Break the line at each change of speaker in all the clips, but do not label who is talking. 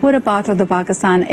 who are a part of the Pakistan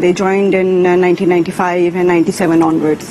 they joined in 1995 and 97 onwards.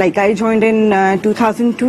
like I joined in 2002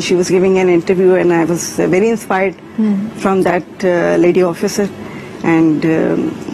she was giving an interview and I was very inspired from that lady officer, and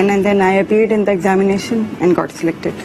and then I appeared in the examination and got selected.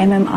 MM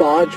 5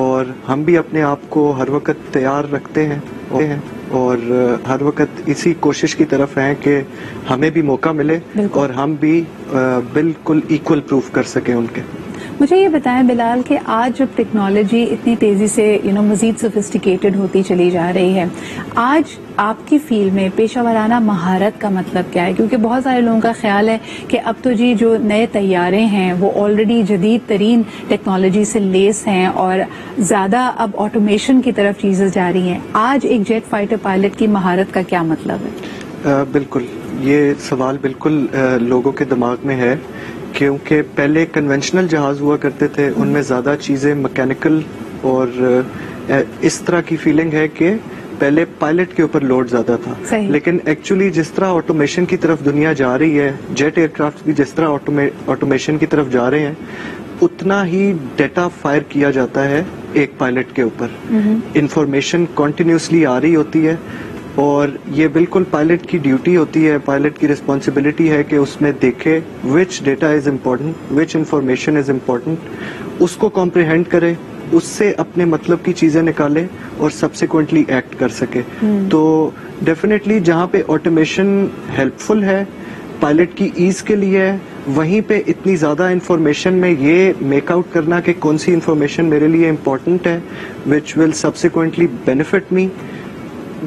اور ہم بھی اپنے آپ کو ہر وقت تیار رکھتے ہیں اور ہر وقت اسی کوشش کی طرف ہیں کہ ہمیں بھی موقع ملے اور ہم بھی بالکل ایکول پروف کر سکیں ان کے.
مجھے یہ بتائیں بلال کہ آج جب ٹیکنالوجی اتنی تیزی سے مزید سوفسٹیکیٹڈ ہوتی چلی جا رہی ہے، آج آپ کی فیلڈ میں پیشہ ورانہ مہارت کا مطلب کیا ہے؟ کیونکہ بہت سارے لوگوں کا خیال ہے کہ اب تو جی جو نئے طیارے ہیں وہ آلریڈی جدید ترین ٹیکنالوجی سے لیس ہیں اور زیادہ اب آٹومیشن کی طرف چیزیں جا رہی ہیں. آج ایک جیٹ فائٹر پائلٹ کی مہارت کا کیا مطلب ہے؟
بالکل، یہ سوال بالکل لوگوں کے دماغ میں ہے، کیونکہ پہلے کنونشنل جہاز ہوا کرتے تھے، ان میں زیادہ چیزیں مکینیکل اور اس طرح کی فیلنگ ہے کہ پہلے پائلٹ کے اوپر لوڈ زیادہ تھا. لیکن ایکچولی جس طرح آٹومیشن کی طرف دنیا جا رہی ہے، جیٹ ایئر کرافٹ بھی جس طرح آٹومیشن کی طرف جا رہے ہیں، اتنا ہی ڈیٹا فائر کیا جاتا ہے ایک پائلٹ کے اوپر. انفارمیشن کنٹینیوسلی آ رہی ہوتی ہے اور یہ بالکل پائلٹ کی ڈیوٹی ہوتی ہے، پائلٹ کی رسپانسبلٹی ہے کہ اس میں دیکھے which data is important, which information is important, اس کو کمپریہینڈ کرے، اس سے اپنے مطلب کی چیزیں نکالے اور سبسیکوینٹلی ایکٹ کر سکے. تو ڈیفینیٹلی جہاں پہ آٹومیشن ہیلپ فل ہے، پائلٹ کی ایز کے لیے ہے، وہیں پہ اتنی زیادہ انفارمیشن میں یہ میک آؤٹ کرنا کہ کون سی انفارمیشن میرے لیے امپورٹنٹ ہے وچ ول سبسیکوینٹلی بینیفٹ می،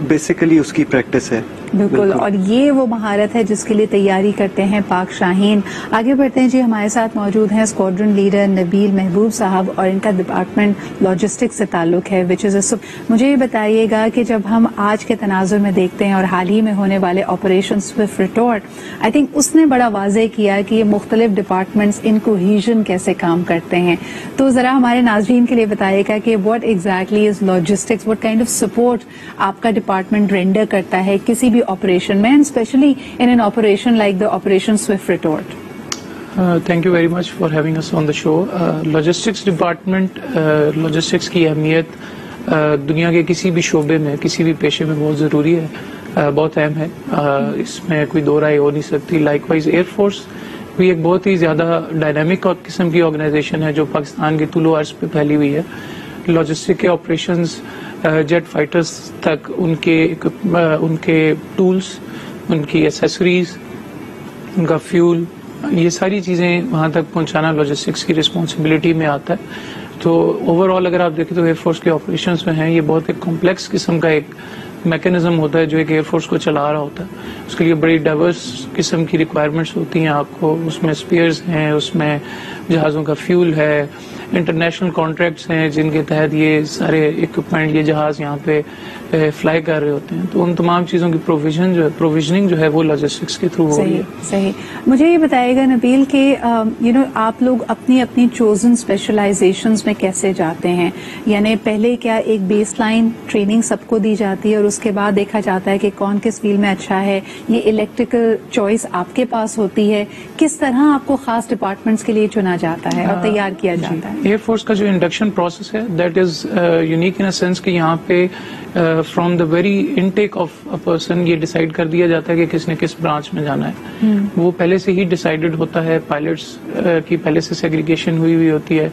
بیسیکلی اس کی پریکٹس ہے.
بالکل، اور یہ وہ مہارت ہے جس کے لیے تیاری کرتے ہیں پاک شاہین. آگے بڑھتے ہیں جی، ہمارے ساتھ موجود ہیں اسکواڈرن لیڈر نبیل محبوب صاحب اور ان کا ڈپارٹمنٹ لاجسٹکس سے تعلق ہے وچ از مجھے یہ بتائیے گا کہ جب ہم آج کے تناظر میں دیکھتے ہیں اور حال ہی میں ہونے والے آپریشن سوئفٹ ریٹورٹ، آئی تھنک اس نے بڑا واضح کیا کہ یہ مختلف ڈپارٹمنٹس ان کوہیژن کیسے کام کرتے ہیں. تو ذرا ہمارے ناظرین کے لیے بتائیے گا کہ what exactly is logistics, what kind of support آپ کا ڈپارٹمنٹ رینڈر کرتا ہے کسی بھی آپریشن میں، and especially in an operation like the operation swift retort.
Thank you very much for having us on the show. Logistics department, logistics کی اہمیت دنیا کے کسی بھی شعبے میں، کسی بھی پیشے میں بہت ضروری ہے، بہت اہم ہے، اس میں کوئی دو رائے ہو نہیں سکتی. لائک وائز ایئر فورس بھی ایک بہت ہی زیادہ ڈائنامک قسم کی آرگنائزیشن ہے جو پاکستان کے طول و عرض پہ پھیلی ہوئی ہے. لاجسٹک کے آپریشنز جیٹ فائٹرز تک ان کے ٹولز، ان کی ایسیسریز، ان کا فیول، یہ ساری چیزیں وہاں تک پہنچانا لاجسٹکس کی رسپانسبلٹی میں آتا ہے. تو اوور آل اگر آپ دیکھیں تو ایئر فورس کے آپریشنز میں ہیں، یہ بہت ایک کمپلیکس قسم کا ایک میکینزم ہوتا ہے جو ایک ایئر فورس کو چلا رہا ہوتا ہے. اس کے لیے بڑی ڈائیورس قسم کی ریکوائرمنٹس ہوتی ہیں آپ کو. اس میں اسپیئرز ہیں، اس میں جہازوں کا فیول ہے، انٹرنیشنل کانٹریکٹس ہیں جن کے تحت یہ سارے اکوپمنٹ، یہ جہاز یہاں پہ فلائی کر رہے ہوتے ہیں. تو ان تمام چیزوں کی پروویژننگ جو ہے وہ لاجسٹکس کے تھرو ہو رہی ہے.
صحیح. مجھے یہ بتائیے گا نبیل کہ آپ لوگ اپنی چوزن اسپیشلائزیشنز میں کیسے جاتے ہیں؟ یعنی پہلے کیا ایک بیس لائن ٹریننگ سب کو دی جاتی ہے اور اس کے بعد دیکھا جاتا ہے کہ کون کس فیلڈ میں اچھا ہے؟ یہ الیکٹریکل چوائس آپ کے پاس ہوتی ہے؟ کس طرح آپ کو خاص ڈپارٹمنٹس کے لیے چنا جاتا ہے اور تیار کیا جاتا ہے؟
ایئر فورس کا جو انڈکشن پروسیس ہے that is unique in a sense کہ یہاں پہ from the very intake of a person یہ ڈیسائیڈ کر دیا جاتا ہے کہ کس نے کس برانچ میں جانا ہے. وہ پہلے سے ہی ڈیسائیڈڈ ہوتا ہے. پائلٹس کی پہلے سے سیگریگیشن ہوئی ہوتی ہے.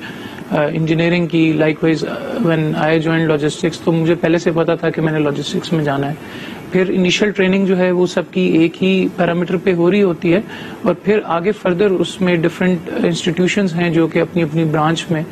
انجینئرنگ کی like wise when I join logistics تو مجھے پہلے سے پتا تھا کہ میں نے لاجسٹکس میں جانا ہے. پھر انیشل ٹریننگ جو ہے وہ سب کی ایک ہی پیرامیٹر پہ ہو رہی ہوتی ہے اور پھر آگے فردر اس میں ڈفرینٹ انسٹیٹیوشنز ہیں جو کہ اپنی اپنی برانچ میں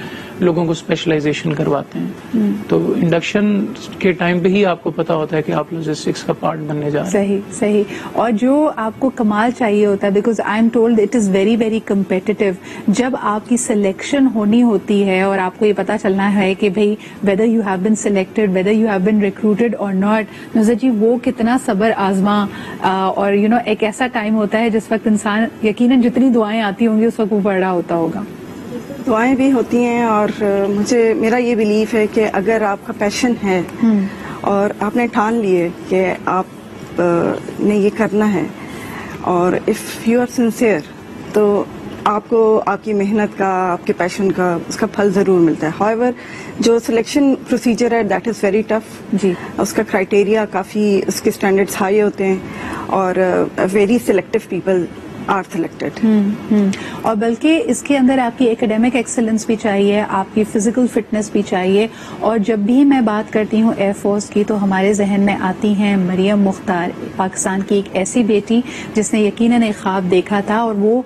لوگوں کو اسپیشلائزیشن کرواتے ہیں. تو انڈکشن کے ٹائم پہ ہی آپ کو پتا ہوتا ہے کہ آپ لاجسٹکس کا پارٹ بننے جا رہے ہیں.
صحیح. اور جو آپ کو کمال چاہیے ہوتا ہے، because I am told it is very very competitive, جب آپ کی سلیکشن ہونی ہوتی ہے اور آپ کو یہ پتا چلنا ہے کہ بھئی whether you have been selected, whether you have been recruited or not, نظر جی وہ کتنا صبر آزما اور ایک ایسا ٹائم ہوتا ہے جس وقت انسان یقیناً جتنی دعائیں آتی ہوں گی اس وقت وہ پڑھ رہا ہوتا ہوگا.
دعائیں بھی ہوتی ہیں اور میرا یہ بلیف ہے کہ اگر آپ کا پیشن ہے اور آپ نے ٹھان لیے کہ آپ نے یہ کرنا ہے اور اف یو آر سنسیئر تو آپ کو آپ کی محنت کا، آپ کے پیشن کا اس کا پھل ضرور ملتا ہے. however جو سلیکشن پروسیجر ہے دیٹ از ویری ٹف.
جی.
اس کا کرائٹیریا کافی، اس کے اسٹینڈرڈس ہائی ہوتے ہیں اور very selective people are selected.
اور بلکہ اس کے اندر آپ کی ایکیڈیمک ایکسلنس بھی چاہیے, آپ کی فزیکل فٹنس بھی چاہیے. اور جب بھی میں بات کرتی ہوں ایئر فورس کی تو ہمارے ذہن میں آتی ہیں مریم مختار, پاکستان کی ایک ایسی بیٹی جس نے یقیناً ایک خواب دیکھا تھا, اور وہ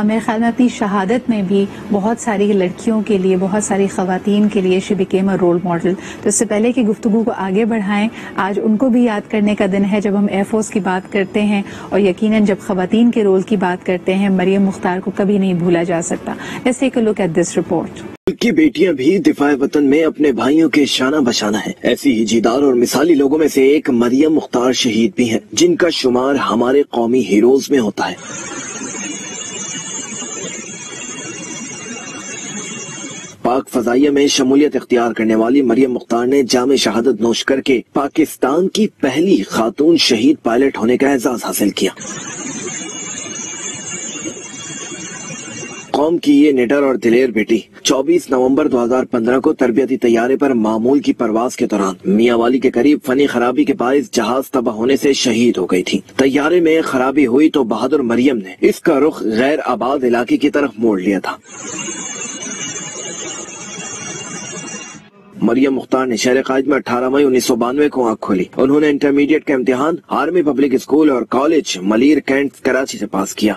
میرے خیال میں اپنی شہادت میں بھی بہت ساری لڑکیوں کے لیے, بہت ساری خواتین کے لیے she became a role model. تو اس سے پہلے کہ گفتگو کو آگے بڑھائیں, آج ان کو بھی یاد کرنے کا دن ہے جب ہم ایئر فورس کی بات کرتے ہیں, اور یقیناً جب خواتین کے رول کی بات کرتے ہیں مریم مختار کو کبھی نہیں بھولا جا سکتا. Let's take a look at this report.
کی بیٹیاں بھی دفاع وطن میں اپنے بھائیوں کے شانہ بشانہ ہیں. ایسی ہی جیدار اور مثالی لوگوں میں سے ایک مریم مختار شہید بھی ہیں, جن کا شمار ہمارے قومی ہیروز میں ہوتا ہے. پاک فضائیہ میں شمولیت اختیار کرنے والی مریم مختار نے جام شہادت نوش کر کے پاکستان کی پہلی خاتون شہید پائلٹ ہونے کا اعزاز حاصل کیا. قوم کی یہ نڈر اور دلیر بیٹی 24 نومبر 2015 کو تربیتی طیارے پر معمول کی پرواز کے دوران میاں والی کے قریب فنی خرابی کے باعث جہاز تباہ ہونے سے شہید ہو گئی تھی. طیارے میں خرابی ہوئی تو بہادر مریم نے اس کا رخ غیر آباد علاقے کی طرف موڑ لیا تھا. مریم مختار نے شہر قائد میں 18 مئی 1992 کو آنکھ کھولی. انہوں نے انٹرمیڈیٹ کا امتحان آرمی پبلک اسکول اور کالج ملیر کینٹ کراچی سے پاس کیا.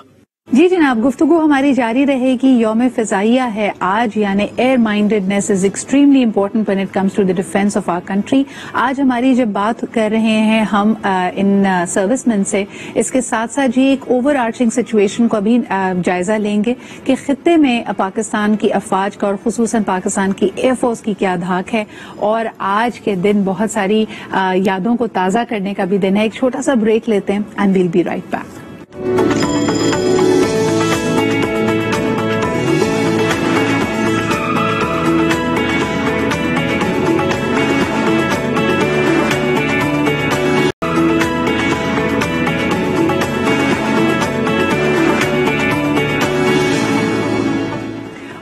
جی جناب, گفتگو ہماری جاری رہے گی. یوم فضائیہ ہے آج, یعنی air mindedness is extremely important when it comes to the defence of our country. آج ہماری جب بات کر رہے ہیں ہم ان سروس مین سے, اس کے ساتھ ساتھ جی ایک اوور آرچنگ سچویشن کو بھی جائزہ لیں گے کہ خطے میں پاکستان کی افواج کا اور خصوصاً پاکستان کی ایئر فورس کی کیا دھاک ہے. اور آج کے دن بہت ساری یادوں کو تازہ کرنے کا بھی دن ہے. ایک چھوٹا سا بریک لیتے ہیں and we'll be right back.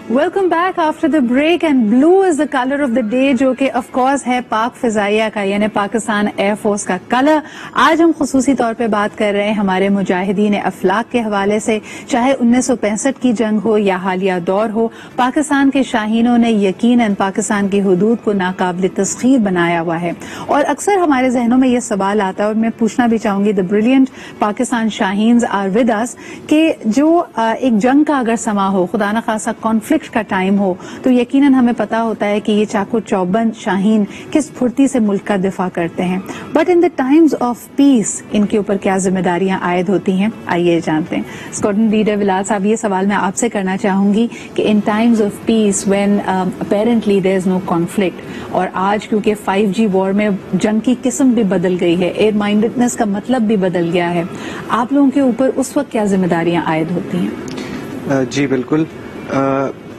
Welcome back after the break. And blue is the colour of the day, جو کہ آف کورس ہے پاک فضائیہ کا, یعنی پاکستان ایئر فورس کا کلر. آج ہم خصوصی طور پہ بات کر رہے ہیں ہمارے مجاہدین افلاک کے حوالے سے. چاہے 1965 کی جنگ ہو یا حالیہ دور ہو, پاکستان کے شاہینوں نے یقیناً پاکستان کی حدود کو ناقابل تسخیر بنایا ہوا ہے. اور اکثر ہمارے ذہنوں میں یہ سوال آتا ہے, اور میں پوچھنا بھی چاہوں گی the brilliant Pakistan Shaheens are with us, کہ جو ایک جنگ کا اگر سما ہو, خدا نخواستہ کانفلکٹ کا ٹائم ہو, تو یقیناً ہمیں پتا ہوتا ہے کہ یہ چاقو چوبند شاہین کس پھرتی سے ملک کا دفاع کرتے ہیں. But in the times of peace ان کے اوپر کیا ذمہ داریاں عائد ہوتی ہیں, آئیے جانتے ہیں. اسکواڈرن لیڈر ولاد صاحب, یہ سوال میں آپ سے کرنا چاہوں گی کہ in times of peace when apparently there is no conflict, اور آج کیونکہ 5G وار میں جنگ کی قسم بھی بدل گئی ہے, ایئر مائنڈیڈنس کا مطلب بھی بدل گیا ہے, آپ لوگوں کے اوپر اس وقت کیا ذمہ داریاں عائد ہوتی ہیں؟
جی بالکل,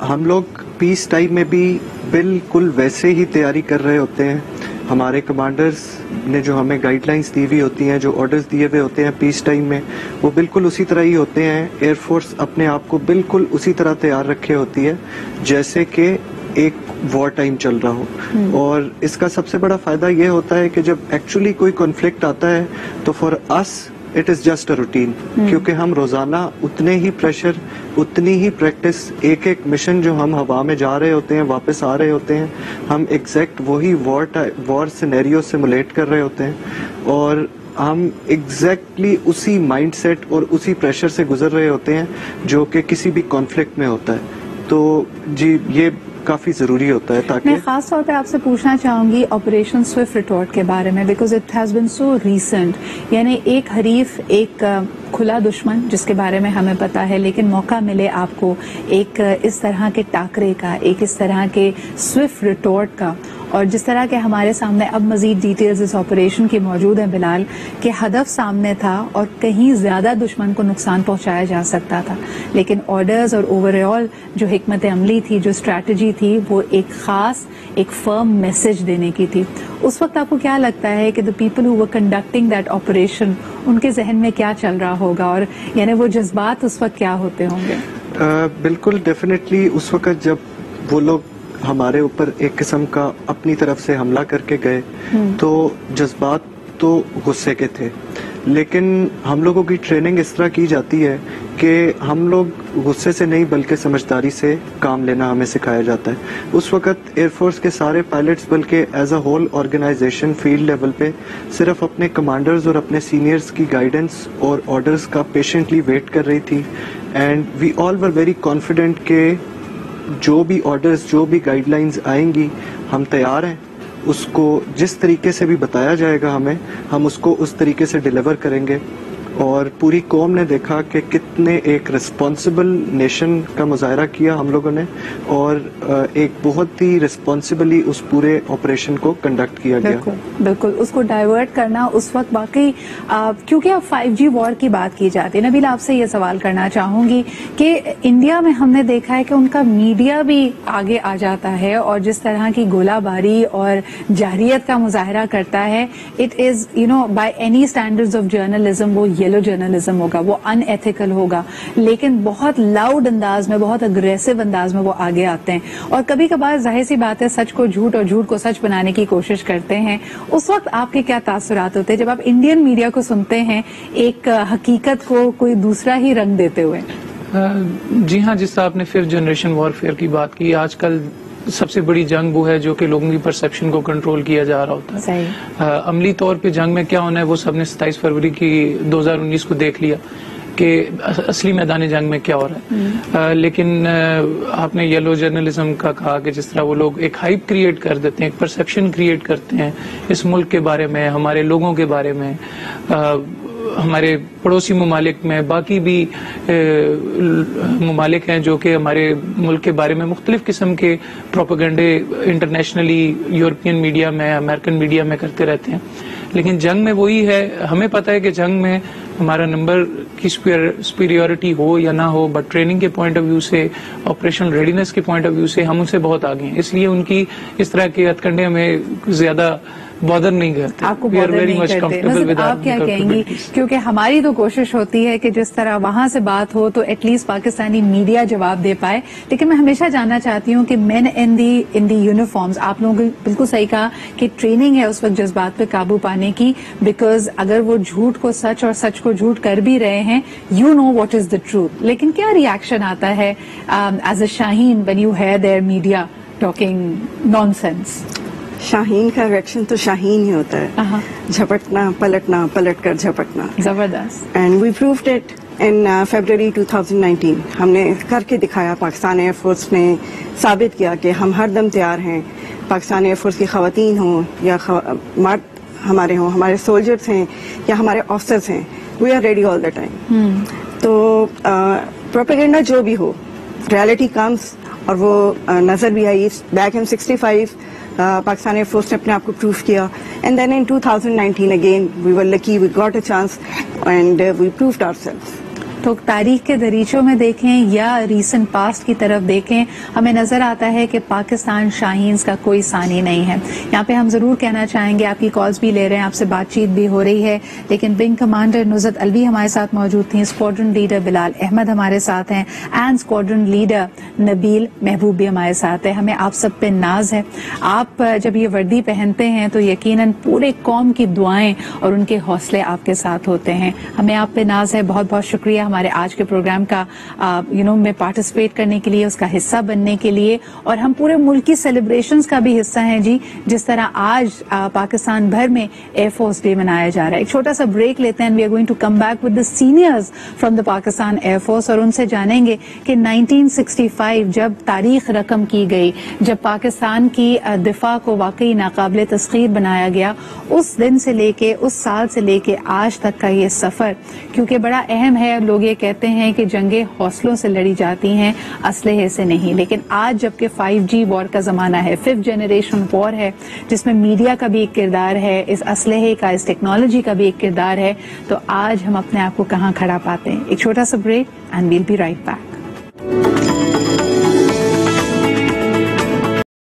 ہم لوگ پیس ٹائم میں بھی بالکل ویسے ہی تیاری کر رہے ہوتے ہیں. ہمارے کمانڈرز نے جو ہمیں گائیڈ لائنز دی ہوئی ہوتی ہیں, جو آرڈرز دیے ہوئے ہوتے ہیں پیس ٹائم میں, وہ بالکل اسی طرح ہی ہوتے ہیں. ایئر فورس اپنے آپ کو بالکل اسی طرح تیار رکھے ہوتی ہے جیسے کہ ایک وار ٹائم چل رہا ہو. اور اس کا سب سے بڑا فائدہ یہ ہوتا ہے کہ جب ایکچولی کوئی کنفلکٹ آتا ہے تو for us it is just a routine, کیونکہ ہم روزانہ اتنے ہی پریشر, اتنی ہی پریکٹس, ایک ایک مشن جو ہم ہوا میں جا رہے ہوتے ہیں واپس آ رہے ہوتے ہیں, ہم ایگزیکٹ وہی وار سینیریو سیمولیٹ کر رہے ہوتے ہیں, اور ہم ایگزیکٹلی اسی مائنڈ سیٹ اور اسی پریشر سے گزر رہے ہوتے ہیں جو کہ کسی بھی کانفلکٹ میں ہوتا ہے. تو جی یہ کافی ضروری ہوتا ہے. تاکہ
میں خاص طور پہ آپ سے پوچھنا چاہوں گی آپریشن سوئفٹ ریٹورٹ کے بارے میں, because it has been so recent. یعنی ایک حریف, ایک کھلا دشمن جس کے بارے میں ہمیں پتا ہے, لیکن موقع ملے آپ کو ایک اس طرح کے ٹاکرے کا, ایک اس طرح کے سوئفٹ ریٹورٹ کا, اور جس طرح کے ہمارے سامنے اب مزید ڈیٹیلز اس آپریشن کی موجود ہیں بلال, کہ ہدف سامنے تھا اور کہیں زیادہ دشمن کو نقصان پہنچایا جا سکتا تھا, لیکن آرڈرز اور اوور آل جو حکمت عملی تھی, جو اسٹریٹجی تھی, وہ ایک خاص, ایک فرم میسج دینے کی تھی. اس وقت آپ کو کیا لگتا ہے کہ the people who were conducting that operation, ان کے ذہن میں کیا چل رہا ہوگا, اور یعنی وہ جذبات اس وقت کیا ہوتے ہوں گے؟
بالکل ڈیفینیٹلی اس وقت جب وہ لوگ ہمارے اوپر ایک قسم کا اپنی طرف سے حملہ کر کے گئے تو جذبات تو غصے کے تھے، لیکن ہم لوگوں کی ٹریننگ اس طرح کی جاتی ہے کہ ہم لوگ غصے سے نہیں بلکہ سمجھداری سے کام لینا ہمیں سکھایا جاتا ہے. اس وقت ایئر فورس کے سارے پائلٹس بلکہ as a whole organisation field level پہ صرف اپنے کمانڈرز اور اپنے سینئرز کی گائیڈنس اور آرڈرز کا پیشنٹلی ویٹ کر رہی تھی. And we all were very confident کہ جو بھی آرڈرز، جو بھی گائیڈ لائنز آئیں گی ہم تیار ہیں، اس کو جس طریقے سے بھی بتایا جائے گا ہمیں، ہم اس کو اس طریقے سے ڈیلیور کریں گے. اور پوری قوم نے دیکھا کہ کتنے ایک رسپانسبل نیشن کا مظاہرہ کیا ہم لوگوں نے، اور ایک بہت ہی رسپانسبلی اس پورے آپریشن کو کنڈکٹ کیا گیا.
بالکل اس کو ڈائیورٹ کرنا اس وقت باقی کیونکہ اب 5G وار کی بات کی جاتی ہے. نبیل آپ سے یہ سوال کرنا چاہوں گی کہ انڈیا میں ہم نے دیکھا ہے کہ ان کا میڈیا بھی آگے آ جاتا ہے اور جس طرح کی گولہ باری اور جارحیت کا مظاہرہ کرتا ہے، it is by any standards of journalism وہ یلو جرنلزم ہوگا، وہ ان ایتھیکل ہوگا، لیکن بہت لاؤڈ انداز میں، بہت اگریسو انداز میں وہ آگے آتے ہیں اور کبھی کبھار ظاہر سی بات ہے سچ کو جھوٹ اور جھوٹ کو سچ بنانے کی کوشش کرتے ہیں. اس وقت آپ کے کیا تاثرات ہوتے ہیں جب آپ انڈین میڈیا کو سنتے ہیں ایک حقیقت کو کوئی دوسرا ہی رنگ دیتے ہوئے؟
جی ہاں، جس طرح آپ نے ففتھ جنریشن وارفیئر کی بات کی، آج کل سب سے بڑی جنگ وہ ہے جو کہ لوگوں کی پرسپشن کو کنٹرول کیا جا رہا ہوتا ہے. عملی طور پہ جنگ میں کیا ہونا ہے وہ سب نے 27 فروری کی 2019 کو دیکھ لیا کہ اصلی میدان جنگ میں کیا ہو رہا ہے. لیکن آپ نے یلو جرنلزم کا کہا کہ جس طرح وہ لوگ ایک ہائپ کریٹ کر دیتے ہیں، ایک پرسپشن کریٹ کرتے ہیں اس ملک کے بارے میں، ہمارے لوگوں کے بارے میں، ہمارے پڑوسی ممالک میں، باقی بھی ممالک ہیں جو کہ ہمارے ملک کے بارے میں مختلف قسم کے پروپیگنڈے انٹرنیشنلی یورپین میڈیا میں، امریکن میڈیا میں کرتے رہتے ہیں. لیکن جنگ میں وہی ہے، ہمیں پتہ ہے کہ جنگ میں ہمارا نمبر کی سپیریورٹی ہو یا نہ ہو، بٹ ٹریننگ کے پوائنٹ آف ویو سے، آپریشن ریڈینس کے پوائنٹ آف ویو سے ہم ان سے بہت آگے ہیں. اس لیے ان کی اس طرح کے ہتھ کنڈے ہمیں زیادہ بادر نہیں کرتے.
آپ کو بادر نہیں کرتے. آپ کیا کہیں گی؟ کیونکہ ہماری تو کوشش ہوتی ہے کہ جس طرح وہاں سے بات ہو تو ایٹ لیسٹ پاکستانی میڈیا جواب دے پائے. لیکن میں ہمیشہ جاننا چاہتی ہوں کہ مین ان دی یونیفارمز، آپ لوگوں نے بالکل صحیح کہا کہ ٹریننگ ہے اس وقت جذبات پہ قابو پانے کی، بیکاز اگر وہ جھوٹ کو سچ اور سچ کو جھوٹ کر بھی رہے ہیں، you know what is the truth. لیکن کیا ریئیکشن آتا ہے as a Shaheen when you hear their media talking nonsense؟
Shaheen کا ریئیکشن تو شاہین ہی ہوتا ہے، جھپٹنا، پلٹنا، پلٹ کر جھپٹنا.
زبردست.
And we proved it in February 2019. ہم نے کر کے دکھایا، پاکستان ایئر فورس نے ثابت کیا کہ ہم ہر دم تیار ہیں. پاکستان ایئر فورس کی خواتین ہوں یا مرد ہمارے ہوں، ہمارے سولجرز ہیں یا ہمارے آفسرز ہیں، we are ready all the time. تو پروپیگنڈا جو بھی ہو، ریالٹی کمز، اور وہ نظر بھی آئی. Back in 65 Pakistan air force نے اپنے آپ کو پروف کیا. And then in 2019 again we were lucky, we got a chance and we proved our self.
تو تاریخ کے دریچوں میں دیکھیں یا ریسنٹ پاسٹ کی طرف دیکھیں، ہمیں نظر آتا ہے کہ پاکستان شاہینز کا کوئی ثانی نہیں ہے. یہاں پہ ہم ضرور کہنا چاہیں گے، آپ کی کالز بھی لے رہے ہیں، آپ سے بات چیت بھی ہو رہی ہے، لیکن ونگ کمانڈر نصرت الوی ہمارے ساتھ موجود تھیں، اسکواڈرن لیڈر بلال احمد ہمارے ساتھ ہیں، اینڈ اسکواڈرن لیڈر نبیل محبوب بھی ہمارے ساتھ ہے. ہمیں آپ سب پہ ناز ہے. آپ جب یہ وردی پہنتے ہیں تو یقیناً پورے قوم کی دعائیں اور ان کے حوصلے آپ کے ساتھ ہوتے ہیں. ہمیں آپ پہ ناز ہے. بہت بہت شکریہ ہمارے آج کے پروگرام کا میں پارٹیسپیٹ کرنے کے لیے، اس کا حصہ بننے کے لیے. اور ہم پورے ملک کی سیلیبریشنز کا بھی حصہ ہیں جی، جس طرح آج پاکستان بھر میں ایئر فورس ڈے منایا جا رہا ہے. ایک چھوٹا سا بریک لیتے ہیں. We are going to come back with the seniors from the Pakistan air force, اور ان سے جانیں گے کہ 1965 جب تاریخ رقم کی گئی، جب پاکستان کی دفاع کو واقعی ناقابل تسخیر بنایا گیا، اس دن سے لے کے، اس سال سے لے کے آج تک کا یہ سفر کیونکہ بڑا اہم ہے. لوگ یہ کہتے ہیں کہ جنگیں حوصلوں سے لڑی جاتی ہیں، اسلحے سے نہیں. لیکن آج جبکہ 5G وار کا زمانہ ہے، 5th جنریشن وار ہے، جس میں میڈیا کا بھی ایک کردار ہے، اس اسلحے کا، اس ٹیکنالوجی کا بھی ایک کردار ہے، تو آج ہم اپنے آپ کو کہاں کھڑا پاتے ہیں. ایک چھوٹا سا break and we'll be right back.